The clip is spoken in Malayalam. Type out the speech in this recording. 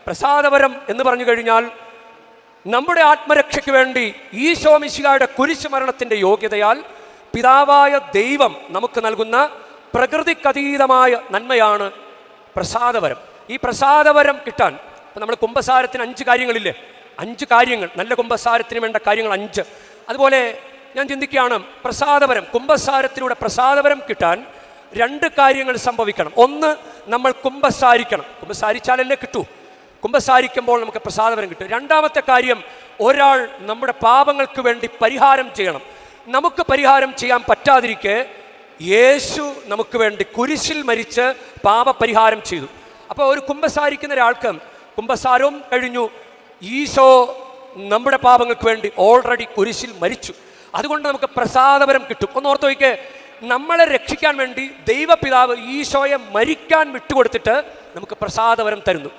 പ്രസാദവരം എന്ന് പറഞ്ഞു കഴിഞ്ഞാൽ നമ്മുടെ ആത്മരക്ഷയ്ക്ക് വേണ്ടി ഈശോ മിശിഹായുടെ കുരിശ് മരണത്തിൻ്റെ യോഗ്യതയാൽ പിതാവായ ദൈവം നമുക്ക് നൽകുന്ന പ്രകൃതിക്കതീതമായ നന്മയാണ് പ്രസാദവരം. ഈ പ്രസാദവരം കിട്ടാൻ ഇപ്പം നമ്മൾ കുമ്പസാരത്തിന് 5 കാര്യങ്ങളില്ലേ, 5 കാര്യങ്ങൾ, നല്ല കുമ്പസാരത്തിന് വേണ്ട കാര്യങ്ങൾ 5. അതുപോലെ ഞാൻ ചിന്തിക്കുകയാണ്, പ്രസാദവരം, കുമ്പസാരത്തിലൂടെ പ്രസാദവരം കിട്ടാൻ 2 കാര്യങ്ങൾ സംഭവിക്കണം. ഒന്ന്, നമ്മൾ കുമ്പസാരിക്കണം. കുമ്പസാരിച്ചാലല്ലേ കിട്ടൂ. കുമ്പസാരിക്കുമ്പോൾ നമുക്ക് പ്രസാദവരം കിട്ടും. രണ്ടാമത്തെ കാര്യം, ഒരാൾ നമ്മുടെ പാപങ്ങൾക്ക് വേണ്ടി പരിഹാരം ചെയ്യണം. നമുക്ക് പരിഹാരം ചെയ്യാൻ പറ്റാതിരിക്കെ യേശു നമുക്ക് വേണ്ടി കുരിശിൽ മരിച്ച് പാപപരിഹാരം ചെയ്തു. അപ്പോൾ ഒരു കുമ്പസാരിക്കുന്ന ഒരാൾക്ക് കുമ്പസാരവും കഴിഞ്ഞു, ഈശോ നമ്മുടെ പാപങ്ങൾക്ക് വേണ്ടി ഓൾറെഡി കുരിശിൽ മരിച്ചു. അതുകൊണ്ട് നമുക്ക് പ്രസാദവരം കിട്ടും. ഒന്ന് ഓർത്ത് നോക്കിക്കേ, നമ്മളെ രക്ഷിക്കാൻ വേണ്ടി ദൈവപിതാവ് ഈശോയെ മരിക്കാൻ വിട്ടുകൊടുത്തിട്ട് നമുക്ക് പ്രസാദവരം തരുന്നു.